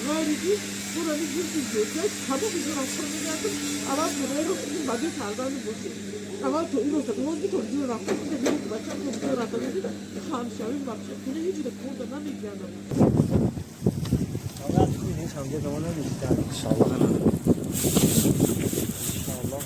غاریبی buranın bir videosu sabah bir akşamı geldim ama buraya bir bagi kaldığını buldum. Ama toyun olsa bu bir toyun rahatı da bir başka bir toyun rahatı da hamşavim bakıyor. Bunu hiç de burada ne bilmiyorum. Allah kuyruğu samca zamanı ister. İnşallah. İnşallah.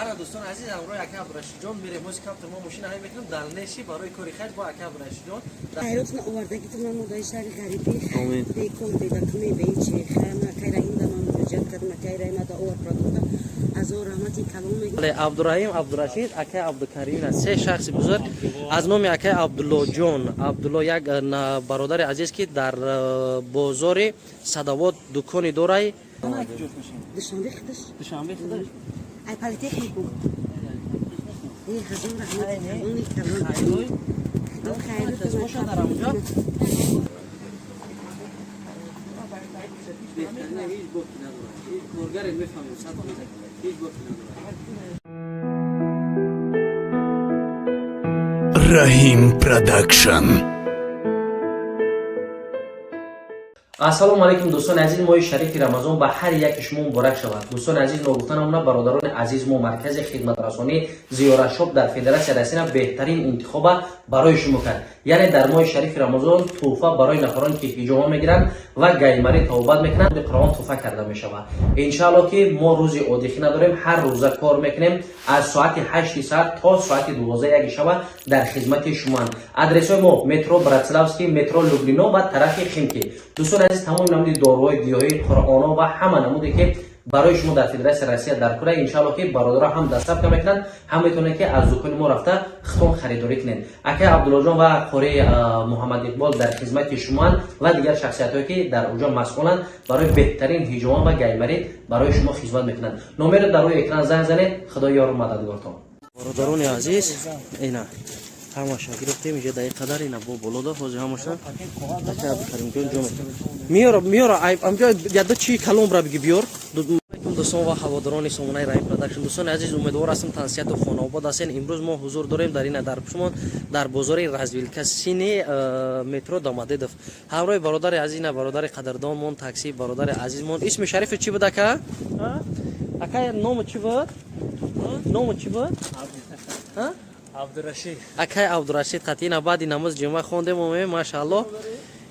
Ara doston aziz amroy aka Abdurashidjon mere muzika tamam mashina hay mekinam dalneshi baroy kori khaj ba aka Abdurashidjon hayratna ovardagi tamam modayshari g'aribi Amin. bekon bedakmi beychi khama kayra inda man murojaat karna kayra inda over protoda azor rahmati kalom Bale Abdurrahim Abdurashid aka Abdukarim se shakhsi buzurg az nomi aka Abdullohjon Abdulloh yak barodari aziz ki dar bozori Sadavot dukoni doray dushanbe khidish Dushanbe khidish ay politexniku ey hazor rahmati kalom Rahim Production. Assalomu alaykum do'ston aziz, mo'y shariki Ramazon ba har یک شما مبارک شود. دوستان عزیز، نوگفتنمون برادران عزیز ما مرکز خدمت رسانی زیارت شاپ در فدراسیون رسینا بهترین انتخاب برای شما کرد. یعنی در ماه شریف رمضان تحفه برای نفرانی که حجامه میگیرن و گیمری توبت میکنن به قرآن تحفه کرده میشود. ان شاء الله که ما روزی عادی نداریم، هر روز کار میکنیم از ساعت 8 ساعت تا ساعت 12 یک شب در خدمت شما. آدرس ما مترو براتسلاوسکی، مترو لوبلینا و طرف خیمکی. دوستان عزیز، تمام نمود داروهای گیاهی، قرآن و همه نمودی که برای شما در فدراسیون روسیه در کره ان شاء الله که برادرها هم دسترس میکنن، هم میتونه که از دکان ما رفته ختم خریداری کنن. اکا عبدالله جان و قاری محمد اقبال در خدمت شما و دیگر شخصیتایی که در اونجا مسئولن برای بهترین هیجوان و گیمری برای شما خدمت میکنن. نمره در روی اکران زنگ زنید. خدا یار و مددگارتون. برادران عزیز، اینا همش گرفتیم اینجا دقیقه قدر اینا بالا حوزه همشون اکا عبدالکریم جان میاره امجا یاد چی کلام را بگی بیار. دوستان و هواداران سامانه رایم پروداکشن، دوستان عزیز، امیدوار هستم تنسیت و خانواده هستین. امروز ما حضور داریم در این در شما در بازار رزویلکا سینی مترو دامادیدف. همراه برادر عزیز، برادر قدردانمون، تاکسی برادر عزیزمون. اسم شریف چی بود اکا؟ اکا نام چی بود؟ نام چی بود؟ عبدالرشید. اکا عبدالرشید قطعی بعد نماز جمعه خوندیم و ماشاءالله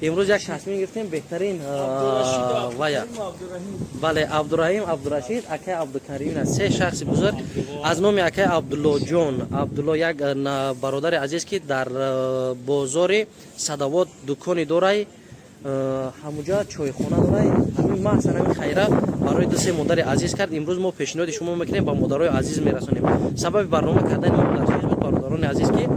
امروز یک تصمیم گرفتیم بهترین ویا بله عبدالرحیم عبدالرشید اکا عبدالکریم سه شخص بزرگ از نام اکا عبدالله جان عبدالله یک برادر عزیز که در بازار صدوات دکانی دارای همونجا چایخانه دارای همین محسن همین خیره برای دو سه مادر عزیز کرد. امروز ما پیشنهاد شما میکنیم با مادرای عزیز میرسونیم. سبب برنامه کردن ما در بود برادران عزیز که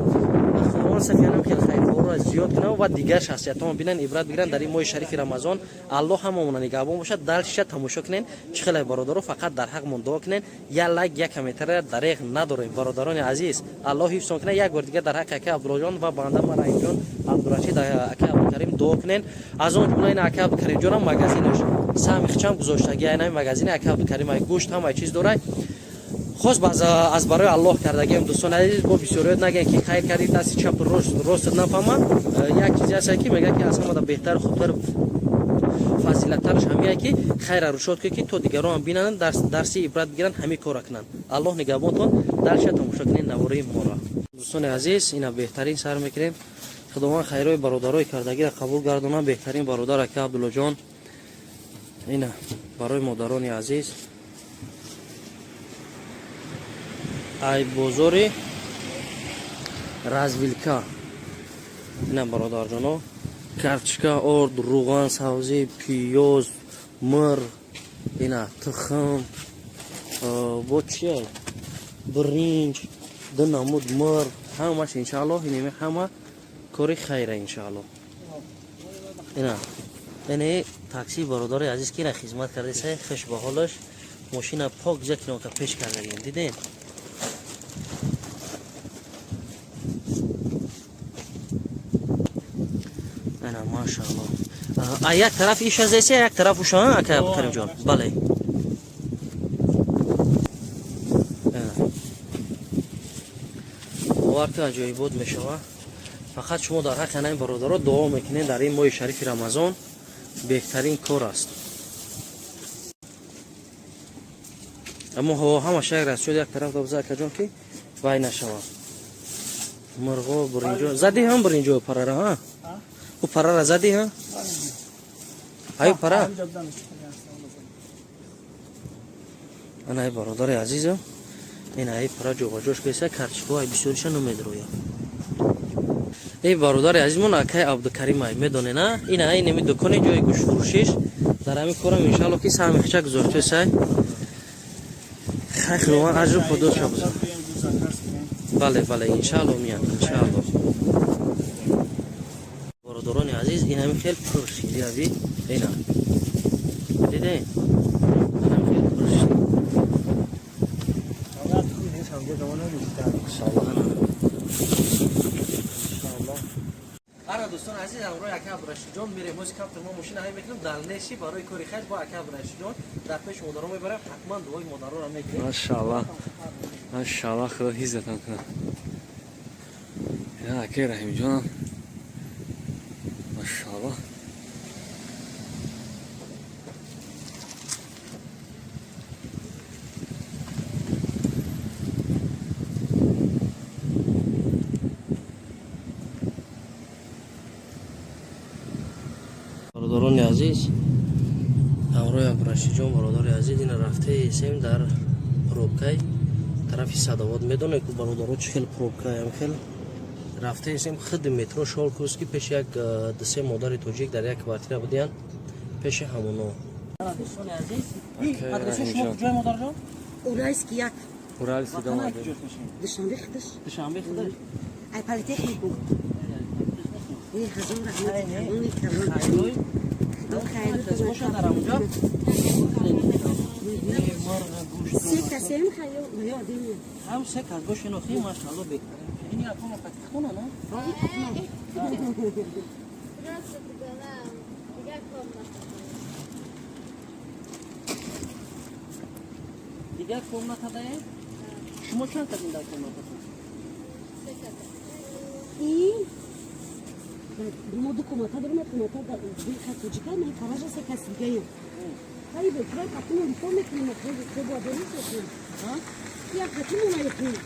خداوند سفیانم خیلی خیر رو زیاد کنه و دیگر شخصیت‌ها ببینن عبرت بگیرن در این ماه شریف رمضان. الله هممون نگهبان باشد. در شش تماشا کنین. چخلای برادرها فقط در حق من دعا کنین. یا لایک یک کامنتر دریغ نداریم برادران عزیز. الله حفظ کنه. یک بار دیگه در حق اکا عبدالله جان و بنده ما رحیم جان عبدالرشید اکا عبدالکریم دعا کنین. از اون جمله این اکا عبدالکریم جان مگزینش سامخچم گذاشتگی این مگزین اکا عبدالکریم گوشت هم چیز داره. خوش باز از برای الله کردگیم. دوستان عزیز، با بسیاریت نگین که خیر کردید دست چپ راست نفهمم. یک چیزی هست که میگه که از همه بهتر خوبتر فضیلت‌ترش همیه که خیر رو شد که تو دیگران هم بینن درسی عبرت بگیرن همین کار کنن. الله نگهبانتون. درش تماشا کنین نواره ما را. دوستان عزیز، اینا بهترین سر میکنیم. خداوند خیرای برادرای کردگی را قبول گردونه. بهترین برادر اکا عبدالله جان اینا برای مادران عزیز ای بازاری رزویلکا اینا برادر جانو کارچکا ارد روغن سبزی پیاز مر اینا تخم با چیه برنج دنمود مر همش انشاءالله اینه همه کاری خیره انشاءالله. اینا تاکسی برادر عزیز که خدمت کرده سه خوش به حالش ماشین پاک جکنو که پیش کرده دیدین. انا ماشاءالله یک طرف ایش از ایسه یک طرف اوشا اکا کریم جان بله وقت عجایبات میشوه. فقط شما در حق این برادرها دعا میکنین در این ماه شریف رمضان بهترین کار است. اما هوا همش یک رس شد یک طرف دوزه کجان که وای نشود. مرغا برنجو زدی هم برنجو پره را ها؟ او پره را زدی ها؟ های پره؟ انا ای برادر عزیزم این ای پره جوغا جوش کیسه کرچکو های بسیارش نمید رویا. ای برادر عزیزمون اکای عبدالکریم ای میدونه نه؟ این ای نمی دکانی جای گوش فروشیش در همین کارم انشالله که سر میخچه گذاشته سای خیلی خیلی من عجب خودت شو بزن. بله بله انشالله میاد انشالله. برادران عزیز این همین خیلی پرشیدی ابی اینا دیده این همین خیلی پرشید آره دوستان عزیز امروز اکا عبدالرشید جان میره موزیک کاپتر ما ماشین های میکنیم دلنشی برای کاری خیلی با اکا عبدالرشید جان در پیش مادرها میبرم حتما دوای مادرها را میگیریم ماشاءالله ماشاءالله خدا حفظتان کنه یا اکا رحیم جان ماشاءالله برادران عزیز امروز عبدالرشید جان برادر عزیز این رفته ایسیم در پروبکای طرف صدوات میدونه که برادرها چه خیلی پروبکای هم خیلی رفته ایسیم خود مترو شالکوسکی پیش یک دسته مادر توجیک در یک کوارتیر بودیان پیش همونو دوستان عزیز این آدرس شما کجای مادر جان؟ اورایسکی یک Uralski dom ade. دشنبه خدش دوشنبه خودش ای پالیتکنیک بود ای هزار رحمت خیلی کلان خیلی دو خیلی دستگوش در اونجا سه کسی هم خیلی یادیم هم سه کس گوش اینو خیلی ماشاءالله بهتره این اکو مقتی خونه نه؟ دیگه کمنات داره؟ شما چند تا این در کمنات داره؟ این دو کماتا دارم کماتا دو خطوچی که من کاراج سه کسی دیگه ایم خیلی بکره کتون رو لیفون میکنیم خیلی سه بادری سکنیم یا کتون رو میکنیم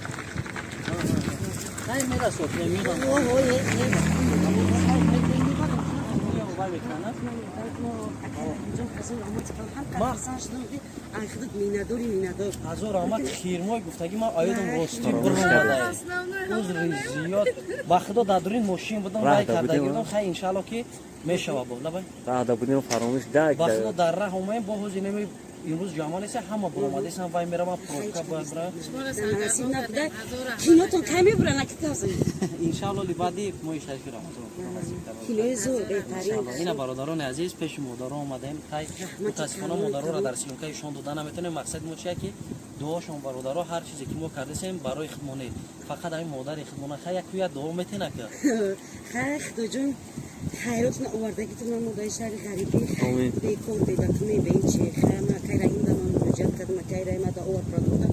خیلی میره سوپیه میرم اوه هزار آمد خیرمای گفتگی من آیدم راستی برمده اوز ریزیات با خدا دادرین ماشین بودم رای کرده گیردم خیلی انشالله که میشه با لبای Daha budیم فراموش دک. با خدا در راه اومیم با حوزی نمی امروز جامعه نیست همه برآمده سن وای میرم پروکا برا نصیب نبوده کینوتون کمی برن نکتازم انشالله لیبادی مویش تشکر کینوی زور بهترین اینا برادران عزیز پیش مادرها اومدیم خیلی متاسفانه مادرها را در سیمکایشان دادن نمیتونه مقصد ما چیه که دعاشون برادرها هر چیزی که ما کردیم برای خدمونه فقط همین مادر خدمونه خیلی کویا دعا میتونه که خیلی خدا جون خیراتون آوردگیتون مادای شهر غریبی آمین. بیکور بیدتونه به این چی خیلی کیره این دمان مراجعت کردم کیره ما دا اور پرادوده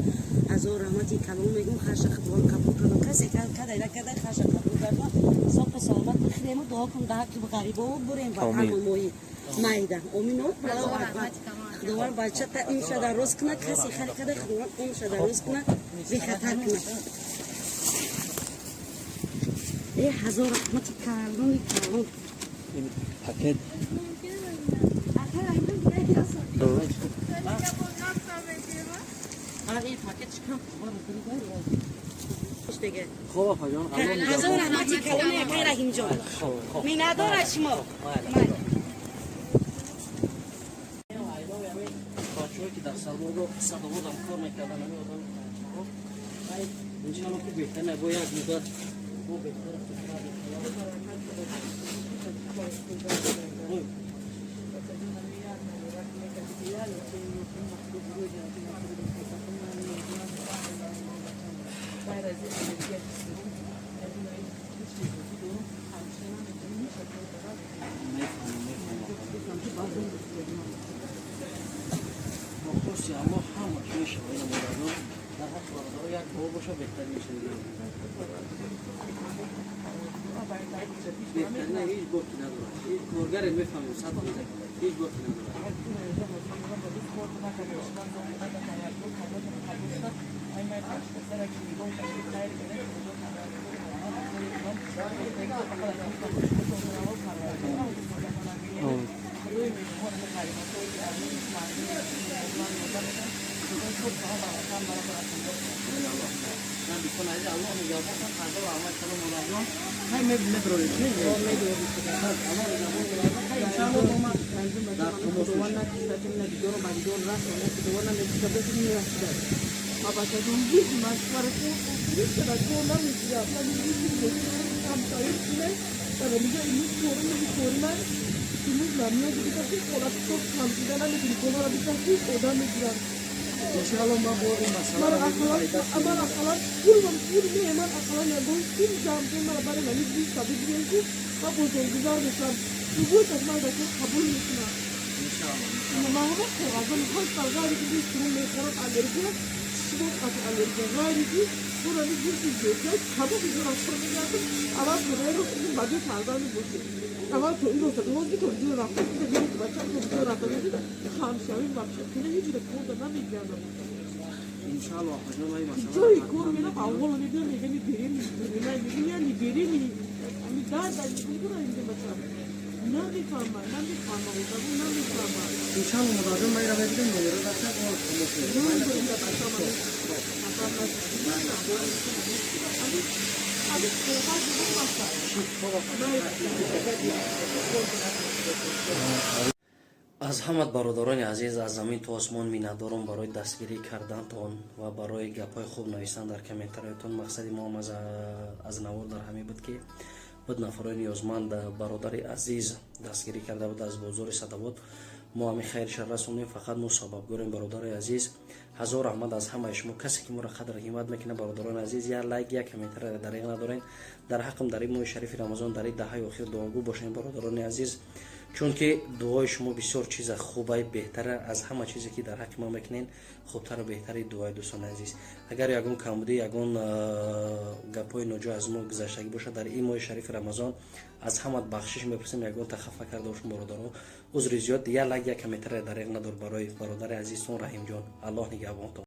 از او رحمتی کلام میگم خرش خدوان قبول کردم کسی که کده نکده خرش قبول کردم صبح سلامت بخیریم و دعا کن ده که غریبه و بریم و همون موی مایده امین و بلا و خدوان بچه تا این شده روز کنه کسی خیلی کده خدوان این شده روز کنه بی خطر کنه ای هزار رحمتی کلام Paket. خوب آقا جان هزار رحمتی کلام یکی رحیم جان می نداره شما بچه‌ای که در صدوات هم کار میکردن همین آدم انشالله که بهتر نباید یک مدت ما بهتر مخصوصی اما همه میشه این مورد در حق برادر یک بار باشه بهتر میشه بهتر نه هیچ گفتی نداره کارگر میفهمیم صد аз ҳамат бародарони азиз аз замин то осмон миннатдорам барои дастгирӣ кардантон ва барои гапҳои хуб навиштан дар комментариятон. мақсади мо аз навор дар ҳамин буд ки буд нафарои ниёзманд бародари азиз дастгирӣ карда буд аз бозори Садовод. мо ҳамин хайрша расонем. фақат мо сабабгорем бародари азиз. ҳазор раҳмат аз ҳамаи шумо. касе ки моро қадр ҳимат мекунад бародарони азиз, я лайк я комментария дариқ надорен. дар ҳаққам дар ин моҳи шарифи рамазон дар ин даҳаи охир дуогӯ бошем бародарони азиз, чунки дуои шумо бисёр чиза хубай беҳтара аз ҳама чизе ки дар ҳаққи мо мекунен. хубтару беҳтари дуои дӯстони азиз. агар ягон камбудӣ ягон гапҳои ноҷоиз аз мо гузаштагӣ бошад дар ин моҳи шарифи рамазон, аз ҳамат бахшиш мепурсем. ягон тахаффа карда бошум бародаро, узри зиёд. я лайк я комментария дариқ надор барои бародари азизтон Раҳимҷон. аллоҳ нигаҳбонтон.